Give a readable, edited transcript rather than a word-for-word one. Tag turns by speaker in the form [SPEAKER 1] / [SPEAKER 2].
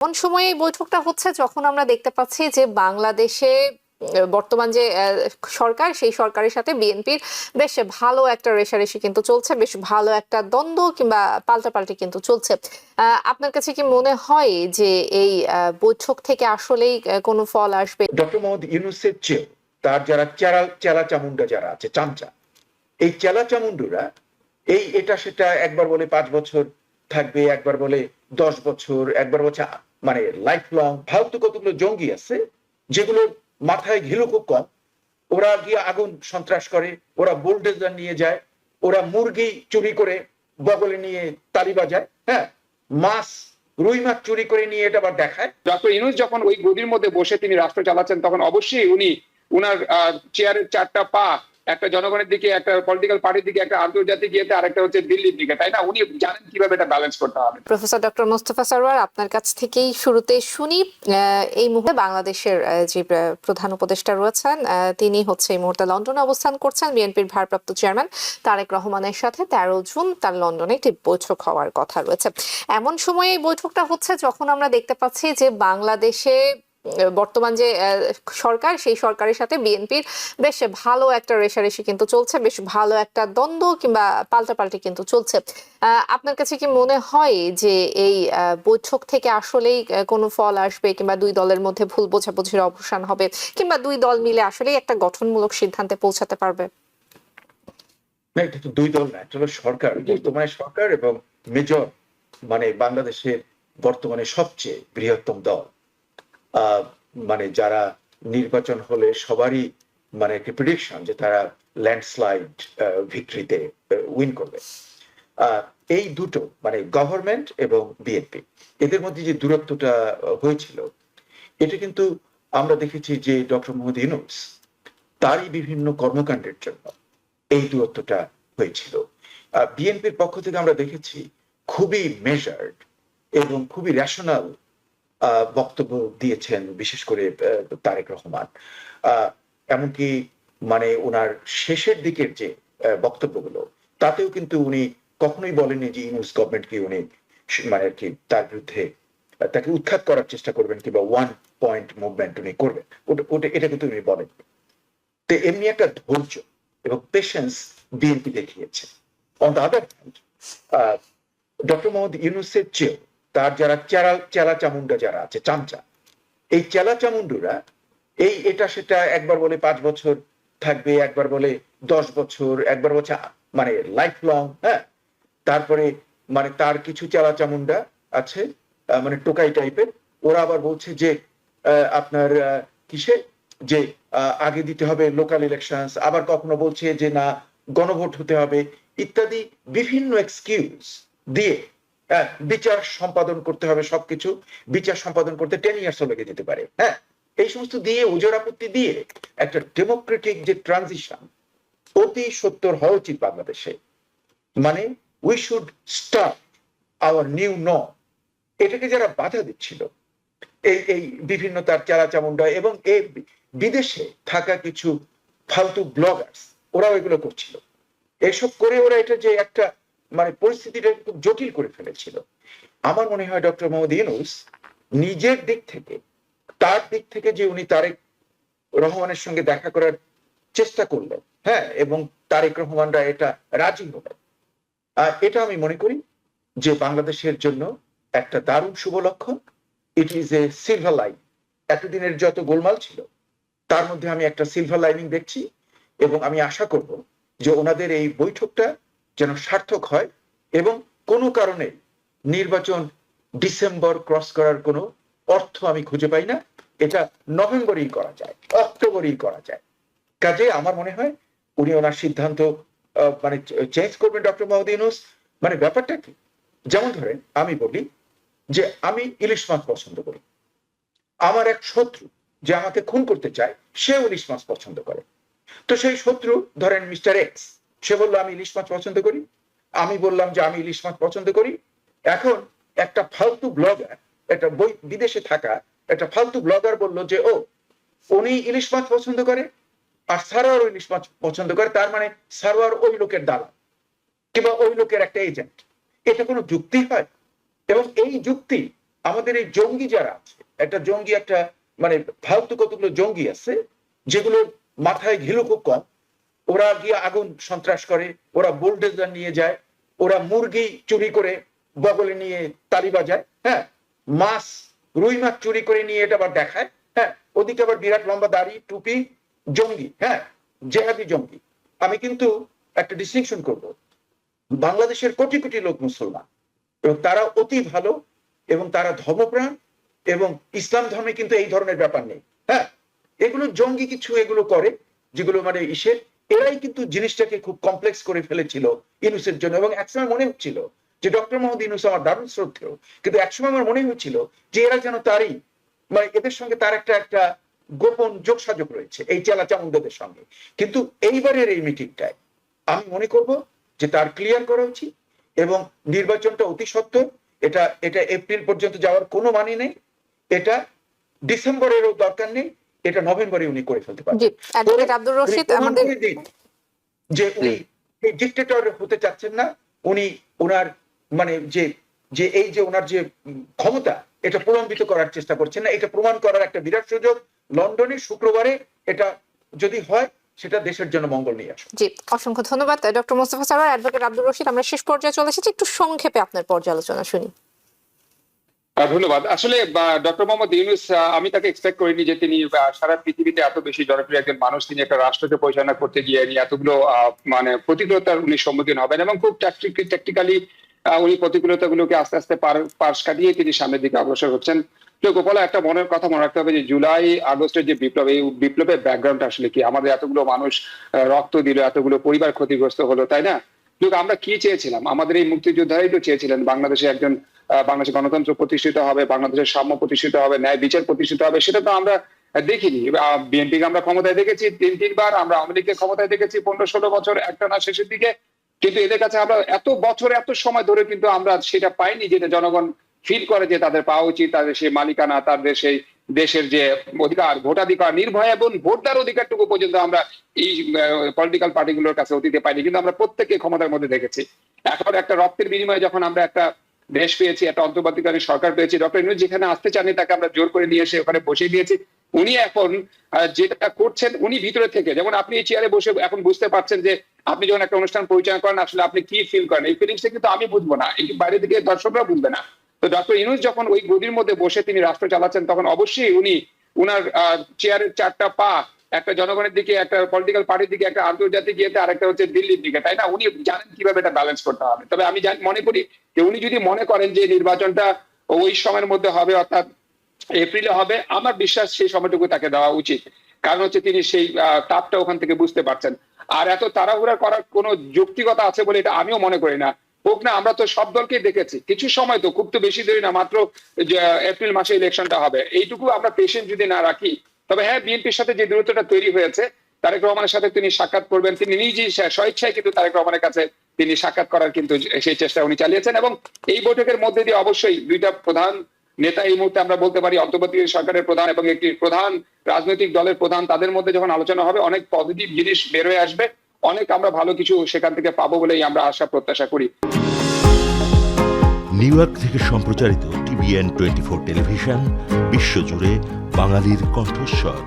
[SPEAKER 1] কোন সময়ে এই বৈঠকটা হচ্ছে যখন আমরা দেখতে পাচ্ছি যে বাংলাদেশে বর্তমান যে সরকার সেই সরকারের সাথে বিএনপির বেশ ভালো একটা রেষারেষি কিন্তু চলছে, বেশ ভালো একটা দ্বন্দ্ব কিংবা পাল্টাপাল্টি কিন্তু চলছে। আপনার কাছে কি মনে হয় যে এই বৈঠক থেকে আসলেই কোনো ফল আসবে?
[SPEAKER 2] ডক্টর মোহাম্মদ ইউনূসের চেয়েও তার যারা চেলা চামুন্ডা যারা আছে, চামচা, এই চেলা চামুন্ডুরা এটা সেটা একবার বলে 5 বছর থাকবে, একবার বলে 10 বছর, একবার বলছে মানে লাইফ লং। ফালতু কতগুলো জঙ্গি আছে যেগুলোর মাথায় ঘিলু খুব কম। ওরা গিয়ে আগুন সন্ত্রাস করে, ওরা বুলডোজার নিয়ে যায়, ওরা মুরগি চুরি করে বগলে নিয়ে তালি বাজায়, হ্যাঁ, মাছ, রুই মাছ চুরি করে নিয়ে এটা আবার দেখায়।
[SPEAKER 3] ডক্টর ইউনূস যখন ওই গদির মধ্যে বসে তিনি রাষ্ট্র চালাচ্ছেন, তখন অবশ্যই উনি উনার চেয়ারের 4টা পা একটা জনগণের দিকে, একটা পলিটিক্যাল পার্টির দিকে, একটা আন্তর্জাতিক ইয়েতে, আরেকটা হচ্ছে দিল্লির দিকে, তাই না? উনি জানেন কিভাবে এটা ব্যালেন্স করতে হবে।
[SPEAKER 1] প্রফেসর ডক্টর মোস্তফা সরওয়ার, আপনার কাছ থেকেই শুরুতে শুনি। এই মুহূর্তে বাংলাদেশের যে প্রধান উপদেষ্টা রয়েছেন তিনি হচ্ছে এই মুহূর্তে লন্ডনে অবস্থান করছেন। বিএনপির ভারপ্রাপ্ত চেয়ারম্যান তারেক রহমানের সাথে 13 জুন তার লন্ডনে একটি বৈঠক হওয়ার কথা রয়েছে। এমন সময়ে এই বৈঠকটা হচ্ছে যখন আমরা দেখতে পাচ্ছি যে বাংলাদেশে বর্তমান যে সরকার সেই সরকারের সাথে বিএনপির বেশ ভালো একটা রেষারেষি কিন্তু চলছে, বেশ ভালো একটা দ্বন্দ্ব কিংবা পাল্টাপাল্টি কিন্তু চলছে। আপনার কাছে কি মনে হয় যে এই বৈঠক থেকে আসলেই কোনো ফল আসবে কিংবা দুই দলের মধ্যে ভুল বোঝাবুঝির অবসান হবে কিংবা দুই দল মিলে আসলেই একটা গঠনমূলক সিদ্ধান্তে পৌঁছাতে পারবে?
[SPEAKER 2] না, এটা তো দুই দল না, এটা হলো সরকার, বর্তমানে সরকার এবং মেজর মানে বাংলাদেশের বর্তমানে সবচেয়ে বৃহত্তম দল। মানে যারা নির্বাচন হলে সবারই মানে একটা প্রেডিকশন যে তারা ল্যান্ডস্লাইড ভিক্টরিতে উইন করবে। এই দুটো মানে গভর্নমেন্ট এবং বিএনপি, এদের মধ্যে যে দূরত্বটা হয়েছিল, এটা কিন্তু আমরা দেখেছি যে ডক্টর মোহাম্মদ ইউনূস তারই বিভিন্ন কর্মকাণ্ডের জন্য এই দূরত্বটা হয়েছিল। বিএনপির পক্ষ থেকে আমরা দেখেছি খুবই মেজার্ড এবং খুবই রেশনাল বক্তব্য দিয়েছেন, বিশেষ করে তারেক রহমান। এমনকি মানে ওনার শেষের দিকের যে বক্তব্যগুলো, তাতেও কিন্তু উনি কখনোই বলেননি যে ইউনূস গভর্নমেন্টকে উনি মানে আর কি তার বিরুদ্ধে তাকে উৎখাত করার চেষ্টা করবেন কিংবা 1 পয়েন্ট মুভমেন্ট উনি করবেন, ওটা এটা কিন্তু উনি বলেন। তো এমনি একটা ধৈর্য এবং পেশেন্স বিএনপি দেখিয়েছে। On the other hand, doctor Mohammad ইউনূসের চেয়েও তার যারা চেলা চামুন্ডা যারা আছে, চামচা, এই চেলা চামুন্ডুরা এটা সেটা একবার বলে 5 বছর থাকবে, একবার বলে 10 বছর, একবার বলছে মানে লাইফ লং, হ্যাঁ। তারপরে মানে তার কিছু চেলা চামুন্ডা আছে মানে টোকাই টাইপের, ওরা আবার বলছে যে আপনার কিসে যে আগে দিতে হবে লোকাল ইলেকশন, আবার কখনো বলছে যে না গণভোট হতে হবে ইত্যাদি বিভিন্ন এক্সকিউজ দিয়ে বিচার সম্পাদন করতে হবে, সবকিছু বিচার সম্পাদন করতে 10 ইয়ার্স লেগে যেতে পারে, হ্যাঁ। এই সমস্ত দিয়ে ওজোর আপত্তি দিয়ে একটা ডেমোক্রেটিক যে ট্রানজিশন অতি সত্তর হওয়া উচিত বাংলাদেশে, মানে we should start our new norm, এটাকে যারা বাধা দিচ্ছিল এই বিভিন্ন তার চালা চামুন্ডা এবং এই বিদেশে থাকা কিছু ফালতু ব্লগার্স, ওরাও এগুলো করছিল। এসব করে ওরা এটা যে একটা মানে পরিস্থিতিটা খুব জটিল করে ফেলেছিল। আমার মনে হয় ডক্টর মোহাম্মদ ইউনূস নিজের দিক থেকে, তার দিক থেকে যে উনি তারেক রহমানের সঙ্গে দেখা করার চেষ্টা করলেন, হ্যাঁ, এবং তারেক রহমানরা এটা রাজি হলেন, এটা আমি মনে করি যে বাংলাদেশের জন্য একটা দারুণ শুভ লক্ষণ। It is a silver line. এতদিনের যত গোলমাল ছিল তার মধ্যে আমি একটা সিলভার লাইনিং দেখছি, এবং আমি আশা করব যে ওনাদের এই বৈঠকটা যেন সার্থক হয় এবং কোনো কারণে নির্বাচন ডিসেম্বর ক্রস করার কোনো অর্থ আমি খুঁজে পাই না। এটা নভেম্বরেই করা যায়, অক্টোবরেই করা যায়। কাজে আমার মনে হয় উনি ওনার সিদ্ধান্ত মানে চেঞ্জ করবেন ডক্টর মোহাম্মদ ইউনূস। মানে ব্যাপারটা কি, যেমন ধরেন আমি বলি যে আমি ইলিশ মাছ পছন্দ করি, আমার এক শত্রু যে আমাকে খুন করতে চায় সেও ইলিশ মাছ পছন্দ করে। তো সেই শত্রু ধরেন মিস্টার এক্স, সে বললো আমি ইলিশ মাছ পছন্দ করি, আমি বললাম যে আমি ইলিশ মাছ পছন্দ করি। এখন একটা ফালতু ব্লগার, একটা বিদেশে থাকা একটা ফালতু ব্লগার বললো যে ও উনি ইলিশ মাছ পছন্দ করে আর সারোয়ার ইলিশ মাছ পছন্দ করে, তার মানে সারোয়ার ওই লোকের দালাল কিংবা ওই লোকের একটা এজেন্ট। এটা কোনো যুক্তি হয়? এবং এই যুক্তি আমাদের এই জঙ্গি যারা আছে, একটা মানে ফালতু কতগুলো জঙ্গি আছে যেগুলোর মাথায় ঘিলু খুব কম, ওরা গিয়ে আগুন সন্ত্রাস করে, ওরা বুলডোজার নিয়ে যায়, ওরা মুরগি চুরি করে বগলে নিয়ে তালি বাজায়, হ্যাঁ, মাছ রুই মাছ চুরি করে নিয়ে এটা আবার দেখায়, হ্যাঁ, ওদিকে আবার বিরাট লম্বা দাড়ি টুপি, জঙ্গি, হ্যাঁ, জেহাদি জঙ্গি। আমি কিন্তু একটা ডিস্টিংশন করব, বাংলাদেশের কোটি কোটি লোক মুসলমান এবং তারা অতি ভালো এবং তারা ধর্মপ্রাণ এবং ইসলাম ধর্মে কিন্তু এই ধরনের ব্যাপার নেই, হ্যাঁ, এগুলো জঙ্গি কিছু এগুলো করে যেগুলো মানে এরাই কিন্তু জিনিসটাকে খুব কমপ্লেক্স করে ফেলেছিল ইউনূসের জন্য। এবং একসময় মনে হচ্ছিল যে ডক্টর মোহাম্মদ ইউনূস আমার দারুণ শ্রদ্ধেয়, কিন্তু একসময় আমার মনে হচ্ছিল যে এরা যেন তারই মানে এদের সঙ্গে তার একটা গোপন যোগসাযোগ রয়েছে এই চেলা চামুন্ডাদের সঙ্গে। কিন্তু এইবারের এই মিটিংটায় আমি মনে করব যে তার ক্লিয়ার করা উচিত এবং নির্বাচনটা অতি সত্বর, এটা এপ্রিল পর্যন্ত যাওয়ার কোনো মানে নেই, এটা ডিসেম্বরেরও দরকার নেই, এটা নভেম্বরে উনি করে ফেলতে পারেন।
[SPEAKER 1] জি, অ্যাডভোকেট আব্দুর রশিদ আমাদের
[SPEAKER 2] যে উনি এই ডিক্টেটর হতে চাচ্ছেন না, উনি ওনার মানে যে এই যে ওনার যে ক্ষমতা এটা প্রলম্বিত করার চেষ্টা করছেন না, এটা প্রমাণ করার একটা বিরাট সুযোগ লন্ডনে শুক্রবারে, এটা যদি হয় সেটা দেশের জন্য মঙ্গল নিয়ে আসে।
[SPEAKER 1] জি, অসংখ্য ধন্যবাদ ডক্টর মোস্তফা সরওয়ার। অ্যাডভোকেট আব্দুর রশিদ, আমরা শেষ পর্যায়ে চলে এসেছি, একটু সংক্ষেপে আপনার পর্যালোচনা শুনি।
[SPEAKER 3] ধন্যবাদ। আসলে ডক্টর মোহাম্মদ ইউনূস, আমি তাকে এক্সপেক্ট করিনি যে তিনি সারা পৃথিবীতে এত বেশি জনপ্রিয় একজন মানুষ, তিনি একটা রাষ্ট্রকে পরিচালনা করতে গিয়ে এতগুলো মানে প্রতিকূলতার উনি সম্মুখীন হবেন এবং খুব ট্যাকটিক্যালি উনি প্রতিকূলতাগুলোকে আস্তে আস্তে পাশ কাটিয়ে তিনি সামনের দিকে অগ্রসর হচ্ছেন। তো গোপালা, একটা মনের কথা মনে রাখতে হবে যে জুলাই আগস্টের যে বিপ্লব, এই বিপ্লবের ব্যাকগ্রাউন্ড আসলে কি, আমাদের এতগুলো মানুষ রক্ত দিল, এতগুলো পরিবার ক্ষতিগ্রস্ত হলো, তাই না? লোক আমরা কি চেয়েছিলাম? আমাদের এই মুক্তিযোদ্ধারাই তো চেয়েছিলেন বাংলাদেশে বাংলাদেশের গণতন্ত্র প্রতিষ্ঠিত হবে, বাংলাদেশের সাম্য প্রতিষ্ঠিত হবে, ন্যায় বিচার প্রতিষ্ঠিত হবে। সেটা তো আমরা দেখিনি। বিএনপিকে আমরা ক্ষমতায় দেখেছি তিনবার, আমরা আওয়ামী লীগকে ক্ষমতায় দেখেছি 15-16 বছর একটানা শেষের দিকে, কিন্তু এদের কাছে আমরা এত বছর এত সময় ধরে কিন্তু আমরা সেটা পাইনি যেটা জনগণ ফিল করে যে তাদের পাওয়া উচিত, তাদের সেই মালিকানা, তাদের সেই দেশের যে অধিকার, ভোটাধিকার, নির্ভয় এবং ভোটদার অধিকারটুকু পর্যন্ত আমরা এই পলিটিক্যাল পার্টিগুলোর কাছে অতীতে পাইনি, কিন্তু আমরা প্রত্যেককে ক্ষমতার মধ্যে দেখেছি। এখন একটা রক্তের বিনিময়ে যখন আমরা একটা দেশ পেয়েছি, একটা অন্তর্বর্তীকালীন সরকার পেয়েছি, ডক্টর ইউনূস যেখানে আসতে চাননি তাকে আমরা জোর করে নিয়ে এসে ওখানে বসিয়ে দিয়েছি। উনি এখন যেটা করছেন, উনি ভিতরে থেকে, যেমন আপনি এই চেয়ারে বসে এখন বুঝতে পারছেন যে আপনি যখন একটা অনুষ্ঠান পরিচালনা করেন আসলে আপনি কি ফিল করেন, এই ফিলিংসটা কিন্তু আমি বুঝবো না, এই বাইরে থেকে দর্শকরা বুঝবে না। তো ডক্টর ইউনূস যখন ওই গদির মধ্যে বসে তিনি রাষ্ট্র চালাচ্ছেন, তখন অবশ্যই উনি উনার চেয়ারের চারটা পা একটা জনগণের দিকে, একটা পলিটিক্যাল পার্টির দিকে, একটা আন্তর্জাতিক ইয়েতে, আরেকটা হচ্ছে দিল্লির দিকে, তাই না? উনি জানেন কিভাবে এটা ব্যালেন্স করতে হবে। তবে আমি মনে করি যে উনি যদি মনে করেন যে নির্বাচনটা ওই সময়ের মধ্যে হবে, অর্থাৎ এপ্রিলে হবে, আমার বিশ্বাস সেই সময়টুকু তাকে দেওয়া উচিত। কারণ হচ্ছে তিনি সেই তাপটা ওখান থেকে বুঝতে পারছেন। আর এত তাড়াহুড়া করার কোনো যৌক্তিকতা আছে বলে এটা আমিও মনে করি না। হোক না, আমরা তো সব দলকেই দেখেছি, কিছু সময় তো, খুব তো বেশি দেরি না, মাত্র এপ্রিল মাসে ইলেকশনটা হবে, এইটুকু আমরা পেশেন্ট যদি না রাখি। তবে হ্যাঁ, বিএনপির সাথে যে দূরত্বটা তৈরি হয়েছে, তারেক রহমানের সাথে তিনি সাক্ষাৎ করবেন, তিনি নিজেই স্বেচ্ছায় কিন্তু তারেক রহমানের কাছে তিনি সাক্ষাৎ করার কিন্তু সেই চেষ্টা উনি চালিয়েছেন। এবং এই বৈঠকের মধ্যে দিয়ে অবশ্যই দুইটা প্রধান নেতা, এই মুহূর্তে আমরা বলতে পারি অন্তর্বর্তীকালীন সরকারের প্রধান এবং একটি প্রধান রাজনৈতিক দলের প্রধান, তাদের মধ্যে যখন আলোচনা হবে অনেক পজিটিভ জিনিস বের হয়ে আসবে, অনেক আমরা ভালো কিছু সেখান থেকে পাবো বলেই আমরা আশা প্রত্যাশা করি।
[SPEAKER 4] নিউ ইয়র্ক থেকে সম্প্রচারিত TVN 24 টেলিভিশন বিশ্বজুড়ে বাঙালির কণ্ঠস্বর।